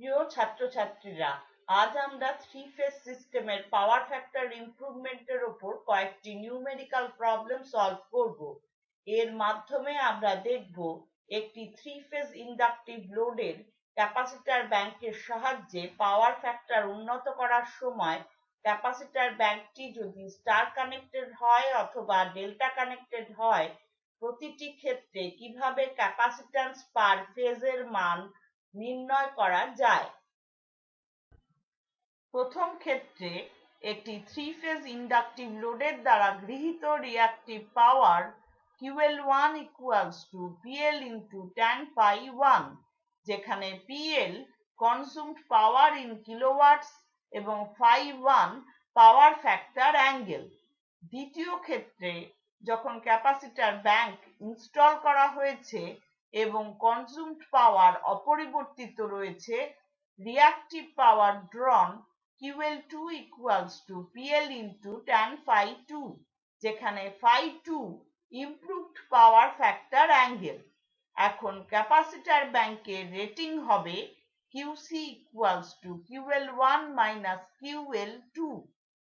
প্রিয় ছাত্রছাত্রীরা, আজ আমরা থ্রি ফেজ সিস্টেমের পাওয়ার ফ্যাক্টর ইমপ্রুভমেন্টের উপর কয়েকটি নিউমেরিক্যাল প্রবলেম সলভ করব। এর মাধ্যমে আমরা দেখব একটি থ্রি ফেজ ইন্ডাকটিভ লোডের ক্যাপাসিটর ব্যাংকের সাহায্যে পাওয়ার ফ্যাক্টর উন্নত করার সময় ক্যাপাসিটর ব্যাংকটি যদি স্টার কানেক্টেড হয় অথবা ডেল্টা কানেক্টেড হয়, প্রতিটি ক্ষেত্রে কিভাবে ক্যাপাসিট্যান্স পার ফেজের মান নির্ণয় করা যায়। প্রথম ক্ষেত্রে একটি থ্রি ফেজ ইন্ডাকটিভ লোডের দ্বারা গৃহীত reactive power QL1 equals to PL into tan phi 1, যেখানে PL কনজিউমড পাওয়ার ইন কিলোওয়াটস এবং phi 1 পাওয়ার ফ্যাক্টর অ্যাঙ্গেল। দ্বিতীয় ক্ষেত্রে যখন ক্যাপাসিটর ব্যাংক ইনস্টল করা হয়েছে এবং কনজিউমড পাওয়ার অপরিবর্তিত রয়েছে, reactive power ড্রন QL2 equals to PL into tan phi 2, যেখানে phi 2 improved power factor angle. এখন ক্যাপাসিটর ব্যাংকের রেটিং হবে QC equals to QL1 minus QL2,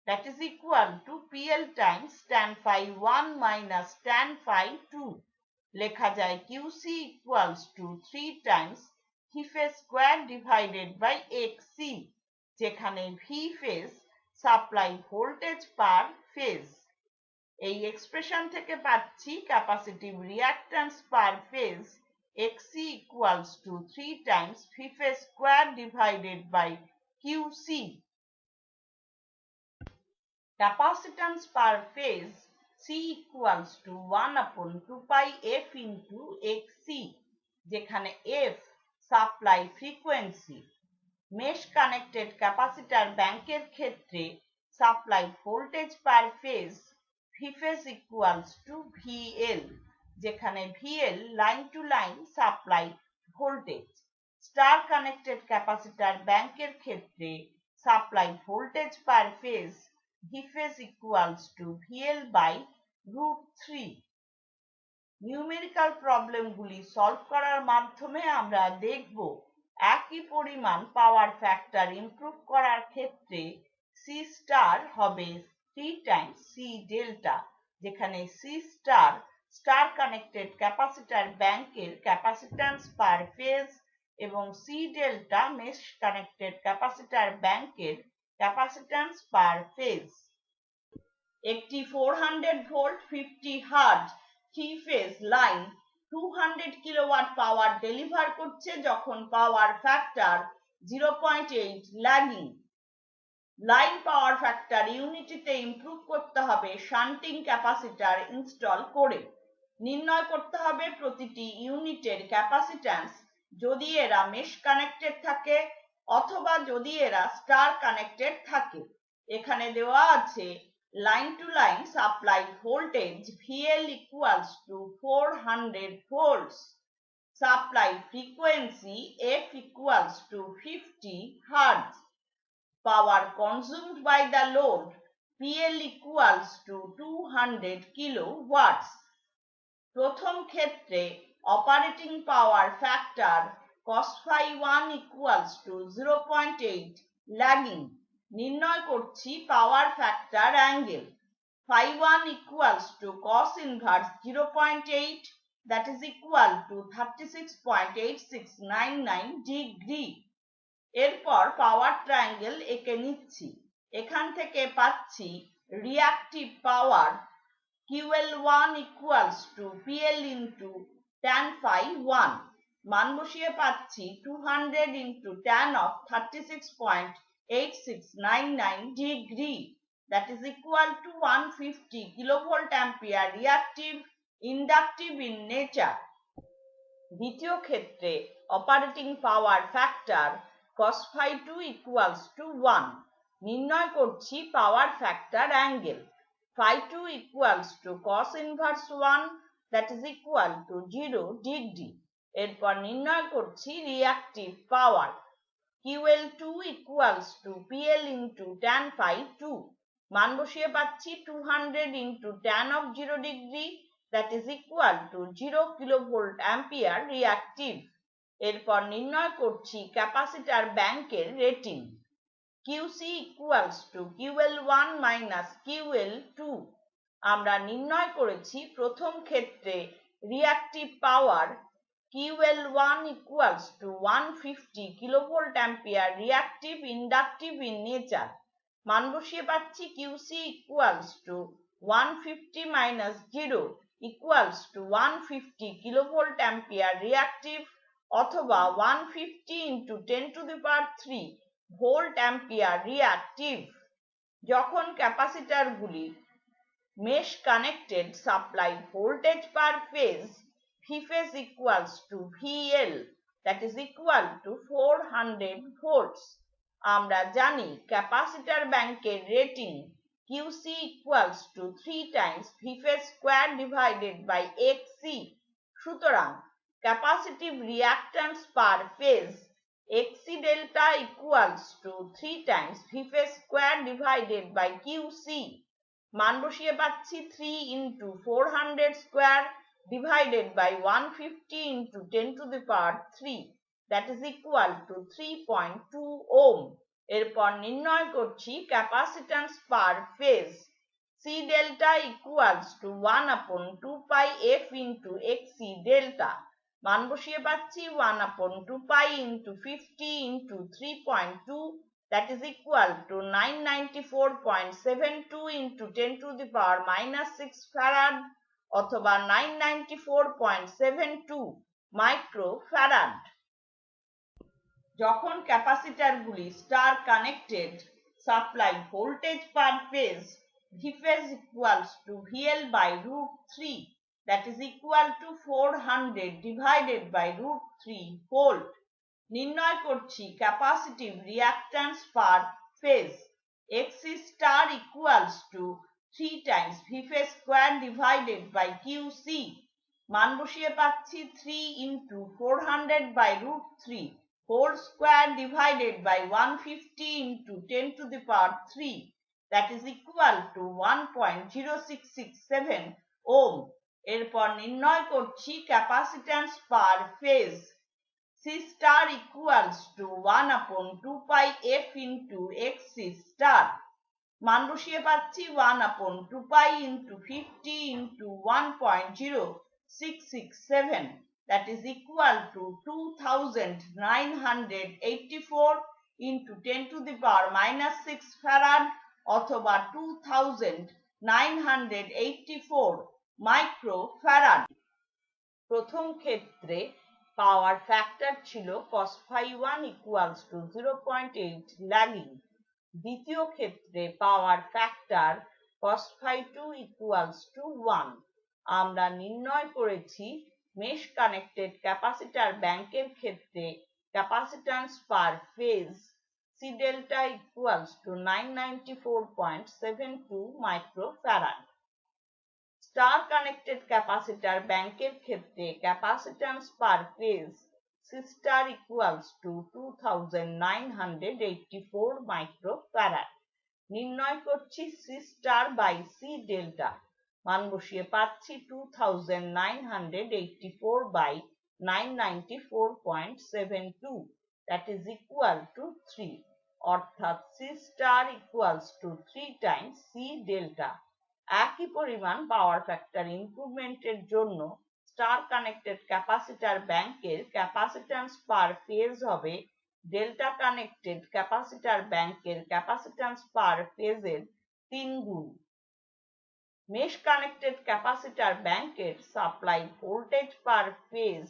that is equal to PL times tan phi 1 minus tan phi 2. লেখা যায় QC equals to 3 times V phase square divided by XC, যেখানে V phase supply voltage per phase. এই expression থেকে পাচ্ছি capacitive reactance per phase XC equals to 3 times V phase square divided by QC. Capacitance per phase C equals to 1 upon 2 pi F into XC, যেখানে F supply frequency. Mesh connected capacitor ব্যাংকের ক্ষেত্রে supply voltage per phase V phase equals to VL, যেখানে VL line to line supply voltage. Star connected capacitor ব্যাংকের ক্ষেত্রে supply voltage per phase V phase equals to VL by √3. Numerical প্রবলেমগুলি solve করার মাধ্যমে আমরা দেখব একই পরিমাণ পাওয়ার ফ্যাক্টর ইমপ্রুভ করার ক্ষেত্রে C স্টার হবে 3 টাইমস C ডেল্টা, যেখানে C star star connected capacitor ব্যাংকের ক্যাপাসিট্যান্স পার ফেজ এবং C delta mesh connected capacitor ব্যাংকের ক্যাপাসিট্যান্স পার ফেজ। একটি 400 volt 50 hertz three phase line 200 kilowatt power deliver করছে যখন power factor 0.8 lagging. Line power factor ইউনিটিতে improve করতে হবে shunting capacitor install করে। নির্ণয় করতে হবে প্রতিটি ইউনিটের ক্যাপাসিট্যান্স যদি এরা মেশ কানেক্টেড থাকে অথবা যদি এরা স্টার কানেক্টেড থাকে। এখানে দেওয়া আছে line to line supply voltage VL equals to 400 volts, supply frequency F equals to 50 hertz, power consumed by the load PL equals to 200 kilowatts. প্রথম ক্ষেত্রে operating power factor cos phi 1 equals to 0.8 lagging. নির্ণয় করছি power factor angle. phi 1 equals to cos inverse 0.8, that is equal to 36.8699 degree. এরপর পাওয়ার triangle এঁকে নিচ্ছি। এখান থেকে পাচ্ছি reactive power QL1 equals to PL into tan phi 1, মান বসিয়ে পাচ্ছি 200 into tan of 36.8699 degree, that is equal to 150 kilovolt ampere reactive inductive in nature. দ্বিতীয় ক্ষেত্রে operating power factor cos phi 2 equals to 1, নির্ণয় করছি power factor angle. phi 2 equals to cos inverse 1, that is equal to 0 degree. এরপর নির্ণয় করছি reactive power QL2 equals to PL into tan phi 2, মান বসিয়ে পাচ্ছি 200 into tan of 0 degree, that is equal to 0 kilovolt ampere reactive. এরপর নির্ণয় করছি capacitor ব্যাংকের rating. QC equals to QL1 minus QL2। আমরা নির্ণয় করেছি প্রথম ক্ষেত্রে reactive power QL1 equals to 150 kilovolt ampere, reactive inductive in nature. মান বসিয়ে পাচ্ছি QC equals to 150 minus 0 equals to 150 kilovolt ampere reactive, অথবা 150 into 10 to the power 3 volt ampere reactive. যখন ক্যাপাসিটরগুলি mesh connected, supply voltage per phase V phase equals to VL, that is equal to 400 volts। আমরা জানি capacitor ব্যাংকের rating QC equals to 3 times V phase square divided by XC। সুতরাং capacitive reactance per phase XC delta equals to 3 times V phase square divided by QC। মান বসিয়ে পাচ্ছি 3 into 400 square divided by 150 into 10 to the power 3, that is equal to 3.2 ohm। এরপর নির্ণয় করছি capacitance per phase C delta equals to 1 upon 2 pi F into XC delta। মান বসিয়ে পাচ্ছি 1 upon 2 pi into 50 into 3.2, that is equal to 994.72 into 10 to the power minus 6 farad, অথবা 994.72 microfarad. যখন ক্যাপাসিটরগুলি star connected, supply voltage per phase V phase equals to VL by root 3, that is equal to 400 divided by root 3 volt। নির্ণয় করছি capacitive reactance per phase XC star equals to 3 times V phase square divided by QC। মান বসিয়ে পাচ্ছি 3 into 400 by root 3 whole square divided by 150 into 10 to the power 3, that is equal to 1.0667 ohm। এরপর নির্ণয় করছি capacitance per phase C star equals to 1 upon 2 pi F into XC star। মান বসিয়ে পাচ্ছি 1 upon 2 pi into 50 into 1.0667, that is equal to 2984 into 10 to the power minus 6 farad, অথবা 2984 microfarad. প্রথম ক্ষেত্রে power factor ছিল cos phi 1 equals to 0.8 lagging. দ্বিতীয় ক্ষেত্রে power factor cos phi 2 equals to 1। আমরা নির্ণয় করেছি মেশ কানেক্টেড ক্যাপাসিটর ব্যাংকের ক্ষেত্রে capacitance per phase C delta equals to 994.72 microfarad. Star connected capacitor ব্যাংকের ক্ষেত্রে capacitance per phase C star equals to 2984 microfarad. নির্ণয় করছি C star by C delta। মান বসিয়ে পাচ্ছি 2984 by 994.72, that is equal to 3, অর্থাৎ C star equals to 3 times C delta। একই পরিমাণ পাওয়ার ফ্যাক্টর ইমপ্রুভমেন্টের জন্য স্টার কানেক্টেড ক্যাপাসিটর ব্যাংকের ক্যাপাসিট্যান্স পার ফেজ হবে ডেল্টা কানেক্টেড ক্যাপাসিটর ব্যাংকের ক্যাপাসিট্যান্স পার ফেজের 3 গুণ। মেশ কানেক্টেড ক্যাপাসিটর ব্যাংকের supply voltage per phase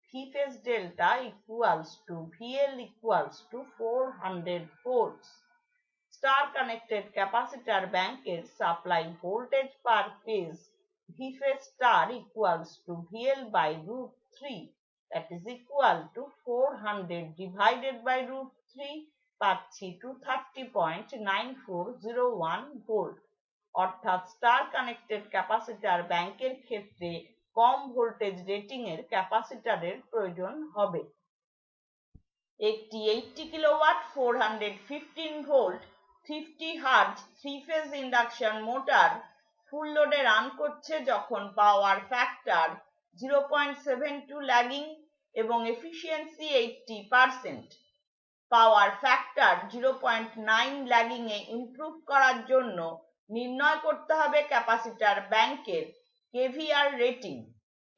V phase delta equals to VL equals to 400 volts। Star connected capacitor ব্যাংকের supply voltage per phase V phase star equals to VL by root 3, that is equal to 400 divided by root 3, পাচ্ছি 230.9401 volt. অর্থাৎ star connected capacitor ব্যাংকের ক্ষেত্রে কম voltage rating এর ক্যাপাসিটরের প্রয়োজন হবে। একটি 80 kilowatt 415 volt 50 hertz 3 phase induction motor full লোডে রান করছে যখন পাওয়ার ফ্যাক্টর 0.72 ল্যাগিং এবং এফিসিয়েন্সি 80%। পাওয়ার ফ্যাক্টর 0.9 ল্যাগিং এ ইমপ্রুভ করার জন্য নির্ণয় করতে হবে ক্যাপাসিটর ব্যাংকের কেভিআর রেটিং।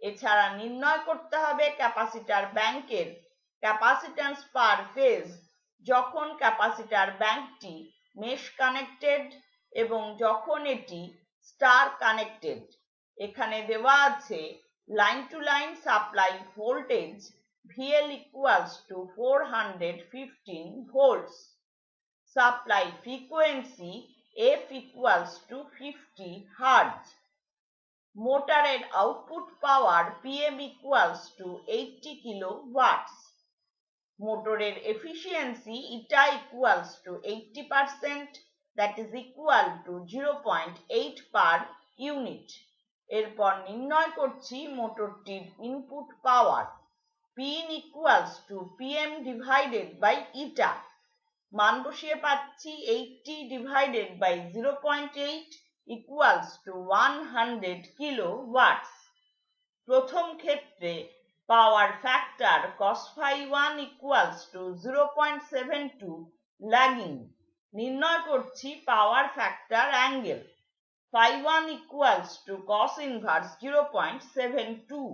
এছাড়া নির্ণয় করতে হবে ক্যাপাসিটর ব্যাংকের ক্যাপাসিট্যান্স পার ফেজ যখন ক্যাপাসিটর ব্যাংকটি মেশ কানেক্টেড এবং যখন এটি স্টার কানেক্টেড। এখানে দেওয়া আছে line to line supply voltage VL equals to 415 volts. Supply frequency F equals to 50 Hz. মোটরের output power PM equals to 80 kilowatts. মোটরের efficiency eta equals to 80%, that is equal to 0.8 per unit. এরপর নির্ণয় করছি মোটরটির input power. Pin equals to PM divided by eta. মান বসিয়ে পাচ্ছি 80 divided by 0.8 equals to 100 kilowatts. প্রথম ক্ষেত্রে power factor cos phi 1 equals to 0.72 lagging. নির্ণয় করছি power factor angle. phi 1 equals to cos inverse 0.72,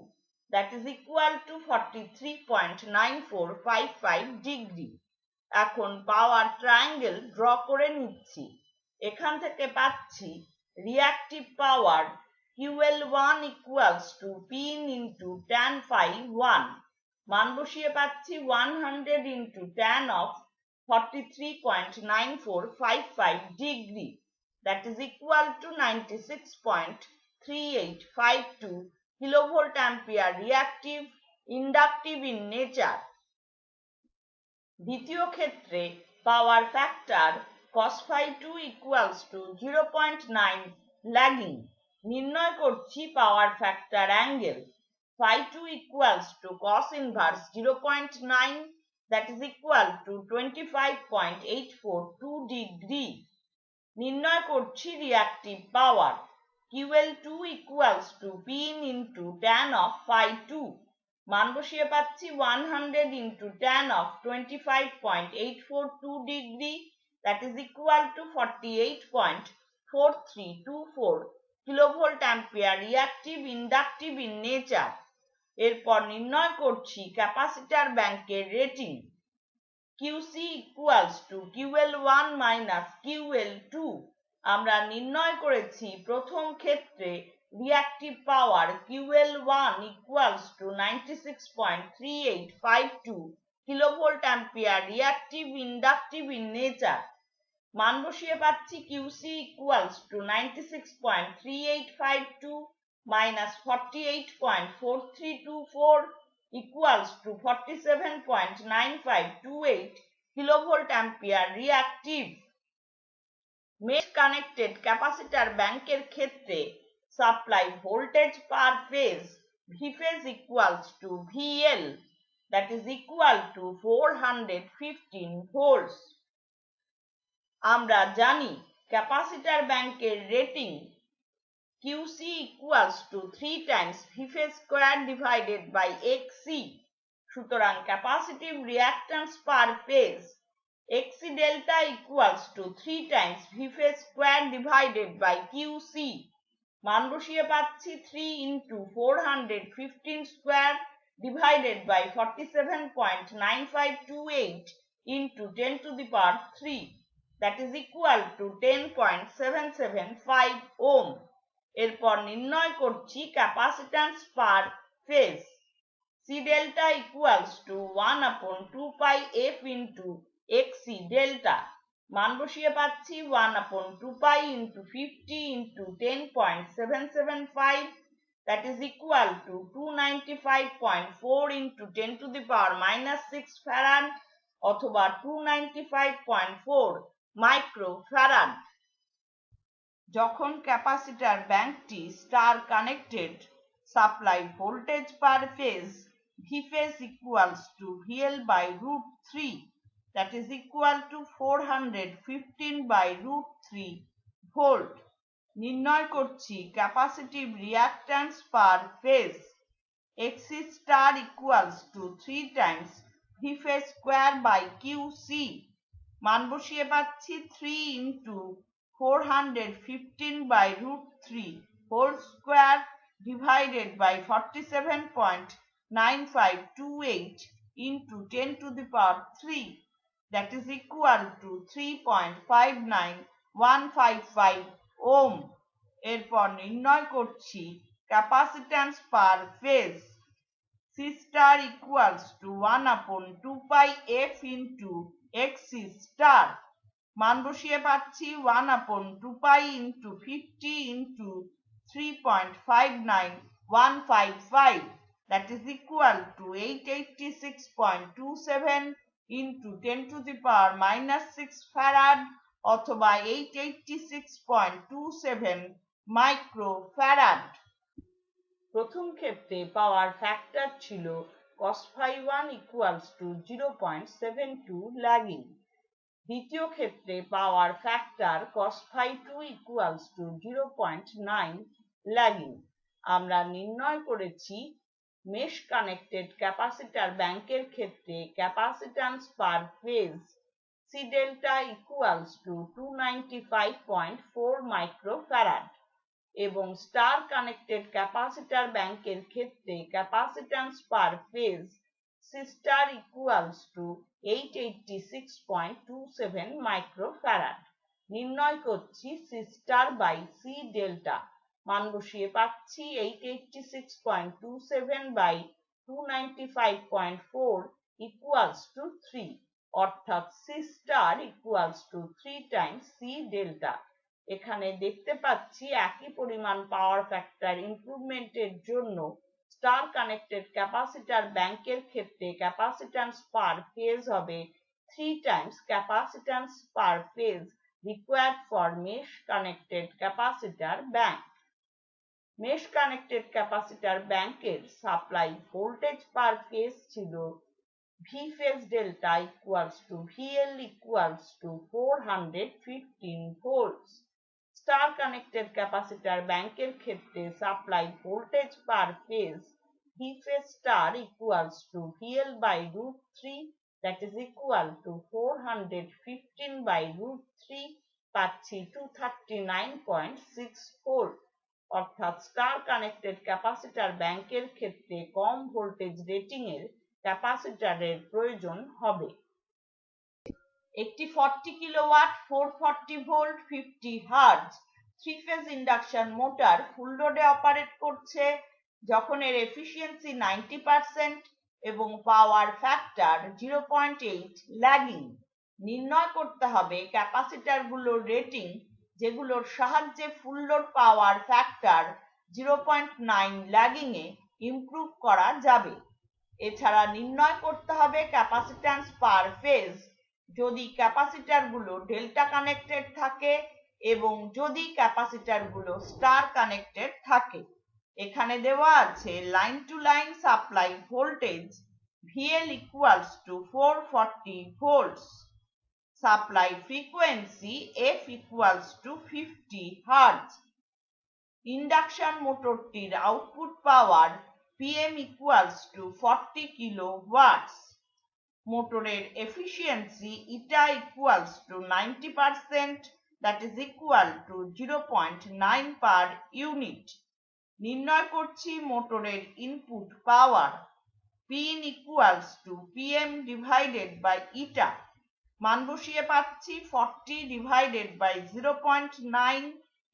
that is equal to 43.9455 degree. এখন পাওয়ার triangle draw করে নিচ্ছি। এখান থেকে পাচ্ছি reactive power QL1 equals to Pin into tan phi 1। মান বসিয়ে পাচ্ছি 100 into tan of 43.9455 degree, that is equal to 96.3852 kilovolt ampere reactive, inductive in nature. দ্বিতীয় ক্ষেত্রে power factor cos phi 2 equals to 0.9 lagging. নির্ণয় করছি power factor angle. phi 2 equals to cos inverse 0.9, that is equal to 25.842 degree. নির্ণয় করছি reactive power. QL2 equals to Pin into tan of phi 2। মান বসিয়ে পাচ্ছি 100 into tan of 25.842 degree, that is equal to 48.4324 kilovolt ampere reactive, inductive in nature. এরপর নির্ণয় করছি capacitor ব্যাংকের rating. QC equals to QL1 minus QL2। আমরা নির্ণয় করেছি প্রথম ক্ষেত্রে reactive power QL1 equals to 96.3852 kilovolt ampere reactive, inductive in nature। মান বসিয়ে পাচ্ছি QC equals to 96.3852 minus 48.4324 equals to 47.9528 kilovolt ampere reactive. Mesh connected capacitor ব্যাংকের ক্ষেত্রে supply voltage per phase Vphase equals to VL, that is equal to 415 volts. আমরা জানি capacitor ব্যাংকের rating QC equals to 3 times Vphase square divided by XC. সুতরাং capacitive reactance per phase XC delta equals to 3 times Vphase square divided by QC. মান বসিয়ে পাচ্ছি 3 into 415 square divided by 47.9528 into 10 to the power 3, that is equal to 10.775 ohm. এরপর নির্ণয় করছি capacitance per phase. C delta equals to 1 upon 2 pi F into XC delta। মান বসিয়ে পাচ্ছি 1 upon 2 pi into 50 into 10.775, that is equal to 295.4 into 10 to the power minus 6 farad অথবা 295.4 microfarad. যখন capacitor ব্যাংকটি star connected, supply voltage per phase Vphase equals to VL by root 3, that is equal to 415 by root 3 volt. নির্ণয় করছি capacitive reactance per phase. xc star equals to 3 times v phase square by qc, মান বসিয়ে পাচ্ছি 3 into 415 by root 3 whole square divided by 47.9528 into 10 to the power 3, that is equal to 3.59155 ohm. এরপর নির্ণয় করছি capacitance per phase. C star equals to 1 upon 2 pi f into xc star, মান বসিয়ে পাচ্ছি 1 upon 2 pi into 50 into 3.59155, that is equal to 886.27 into 10 to the power minus 6 farad অথবা 886.27 microfarad. প্রথম ক্ষেত্রে power factor ছিল cos phi 1 equals to 0.72 lagging. দ্বিতীয় ক্ষেত্রে power factor cos phi 2 equals to 0.9 lagging. আমরা নির্ণয় করেছি মেশ কানেক্টেড ক্যাপাসিটর ব্যাংকের ক্ষেত্রে capacitance per phase C delta equals to 295.4 microfarad এবং স্টার কানেক্টেড ক্যাপাসিটর ব্যাংকের ক্ষেত্রে capacitance per phase C star equals to 886.27 microfarad. নির্ণয় করছি C star by C delta, মান বসিয়ে পাচ্ছি 886.27 by 295.4 equals to 3, অর্থাৎ C star equals to 3 times C delta। এখানে দেখতে পাচ্ছি একই পরিমাণ পাওয়ার ফ্যাক্টর ইমপ্রুভমেন্টের জন্য স্টার কানেক্টেড ক্যাপাসিটর ব্যাংকের ক্ষেত্রে ক্যাপাসিট্যান্স পার ফেজ হবে 3 times capacitance per phase required for mesh connected capacitor bank। Mesh connected capacitor ব্যাংকের সাপ্লাই ভোল্টেজ পার ফেজ ছিল V phase delta equals to VL equals to 415 volts। Star connected capacitor ব্যাংকের ক্ষেত্রে supply voltage per phase V phase star equals to VL by root 3, that is equal to 415 by root 3, পাচ্ছি 239.6 volt, অর্থাৎ star connected capacitor ব্যাংকের ক্ষেত্রে কম voltage rating এর ক্যাপাসিটরের প্রয়োজন হবে। একটি 40 kilowatt 440 volt 50 hertz 3 phase induction motor full লোডে অপারেট করছে যখন এর এফিসিয়েন্সি 90% এবং পাওয়ার ফ্যাক্টর 0.8 ল্যাগিং। নির্ণয় করতে হবে ক্যাপাসিটরগুলোর রেটিং যেগুলোর সাহায্যে full load power factor 0.9 lagging এ ইমপ্রুভ করা যাবে। এছাড়া নির্ণয় করতে হবে ক্যাপাসিট্যান্স পার ফেজ যদি ক্যাপাসিটরগুলো ডেল্টা কানেক্টেড থাকে এবং যদি ক্যাপাসিটরগুলো স্টার কানেক্টেড থাকে। এখানে দেওয়া আছে line to line supply voltage VL equals to 440 volts, supply frequency F equals to 50 hertz। Induction মোটরটির output power PM equals to 40 kilowatts। মোটরের efficiency eta equals to 90%, that is equal to 0.9 per unit। নির্ণয় করছি মোটরের input power Pin equals to PM divided by ইটা, মান বসিয়ে পাচ্ছি 40 divided by 0.9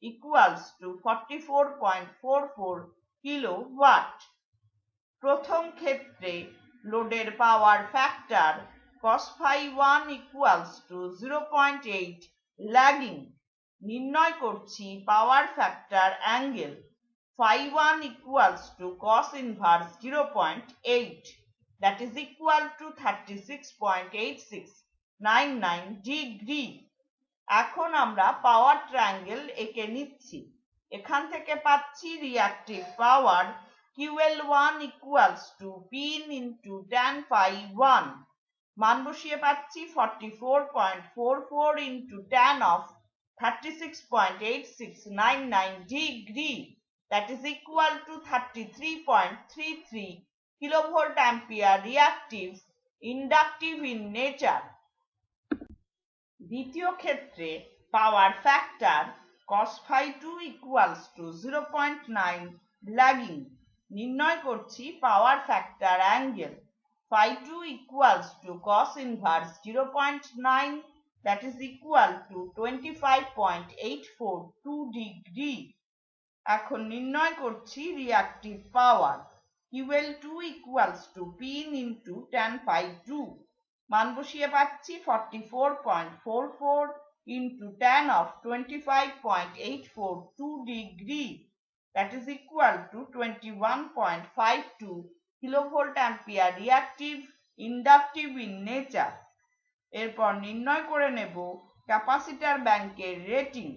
equals to 44.44 kilowatt. প্রথম ক্ষেত্রে লোডের power factor cos phi 1 equals to 0.8 lagging. নির্ণয় করছি power factor angle phi 1 equals to cos inverse 0.8, that is equal to 36.8699 degree. এখন আমরা পাওয়ার ট্রায়াঙ্গেল এঁকে নিচ্ছি। এখান থেকে পাচ্ছি reactive power QL1 equals to Pin into tan phi 1, মান বসিয়ে পাচ্ছি 44.44 into tan of 36.8699 degree. that is equal to 33.33 kilovolt ampere reactive inductive in nature. দ্বিতীয় ক্ষেত্রে power factor cos phi 2 equals to 0.9 lagging নির্ণয় করছি power factor angle phi 2 equals to cos inverse 0.9 that is equal to 25.842 degree. এখন নির্ণয় করছি reactive power QL2 equals to P into tan phi 2 মান বসিয়ে পাচ্ছি 44.44 into tan of 25.842 degree that is equal to 21.52 kilovolt ampere reactive inductive in nature. এরপর নির্ণয় করে নেব ক্যাপাসিটর ব্যাংকের rating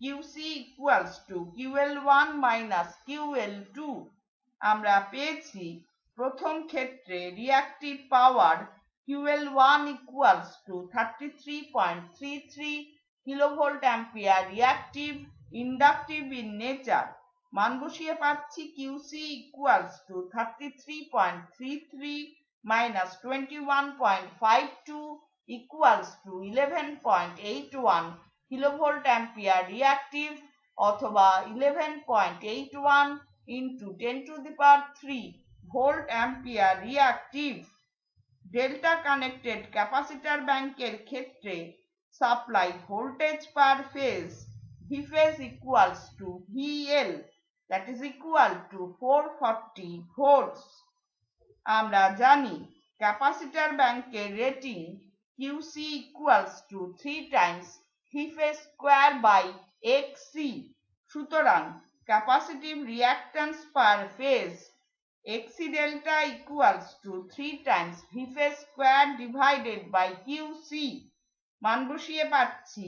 QC equals to QL1 minus QL2. আমরা পেয়েছি প্রথম ক্ষেত্রে reactive power QL1 equals to 33.33 kilovolt ampere reactive inductive in nature. মান বসিয়ে পাচ্ছি QC equals to 33.33 minus 21.52 equals to 11.81 kilovolt ampere reactive অথবা 11.81 into 10 to the power 3 volt ampere reactive. Delta connected capacitor ব্যাংকের ক্ষেত্রে supply voltage per phase V phase equals to VL that is equal to 440 volts. আমরা জানি capacitor ব্যাংকের rating QC equals to 3 times V phase square by XC. সুতরাং capacitive reactance per phase XC delta equals to 3 times V phase square divided by QC. মান বসিয়ে পাচ্ছি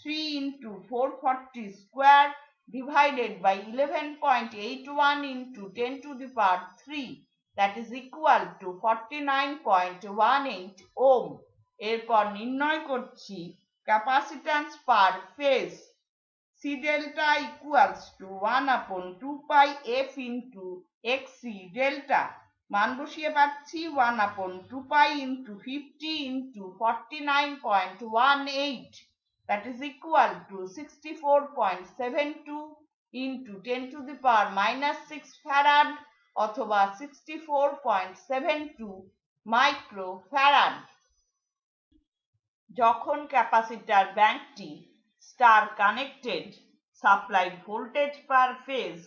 3 into 440 square divided by 11.81 into 10 to the power 3 that is equal to 49.18 ohm. এরপর নির্ণয় করছি capacitance per phase C delta equals to 1 upon 2 pi F into XC delta. মান বসিয়ে পাচ্ছি 1 upon 2 pi into 50 into 49.18 that is equal to 64.72 into 10 to the power minus 6 farad অথবা 64.72 microfarad. যখন capacitor ব্যাংকটি star connected supplied voltage per phase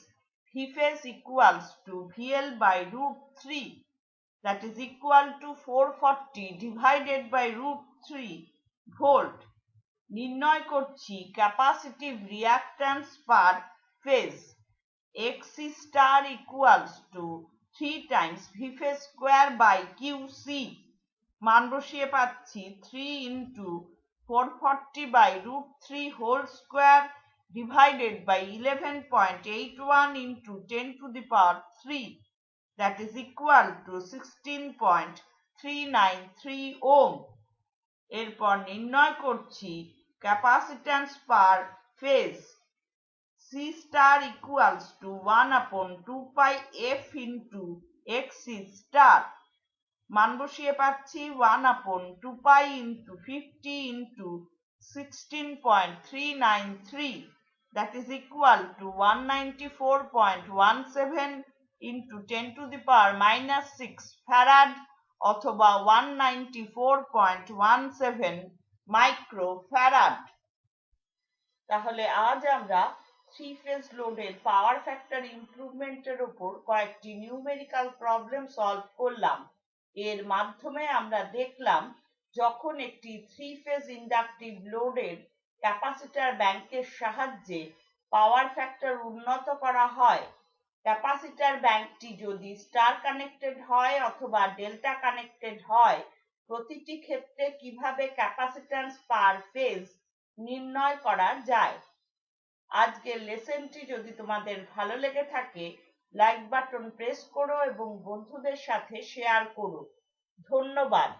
V phase equals to VL by root 3 that is equal to 440 divided by root 3 volt. নির্ণয় করছি capacitive reactance per phase XC star equals to 3 times V phase square by QC. মান বসিয়ে পাচ্ছি 3 into 440 by root 3 whole square divided by 11.81 into 10 to the power 3 that is equal to 16.393 ohm. এরপর নির্ণয় করছি capacitance per phase C star equals to 1 upon 2 pi F into XC star. মান বসিয়ে পাচ্ছি 1 upon 2 pi into 50 into 16.393 that is equal to 194.17 into 10 to the power minus 6 farad অথবা 194.17 microfarad. তাহলে আজ আমরা থ্রি ফেজ লোডের পাওয়ার ফ্যাক্টর ইমপ্রুভমেন্টের উপর কয়েকটি নিউমেরিক্যাল প্রবলেম সলভ করলাম। এর মাধ্যমে আমরা দেখলাম যখন একটি থ্রি ফেজ ইন্ডাকটিভ লোডের ক্যাপাসিটর ব্যাংকের সাহায্যে পাওয়ার ফ্যাক্টর উন্নত করা হয়, ক্যাপাসিটর ব্যাংকটি যদি স্টার কানেক্টেড হয় অথবা ডেল্টা কানেক্টেড হয়, প্রতিটি ক্ষেত্রে কিভাবে ক্যাপাসিট্যান্স পার ফেজ নির্ণয় করা যায়। আজকের লেসনটি যদি তোমাদের ভালো লেগে থাকে, লাইক বাটন প্রেস করো এবং বন্ধুদের সাথে শেয়ার করো। ধন্যবাদ।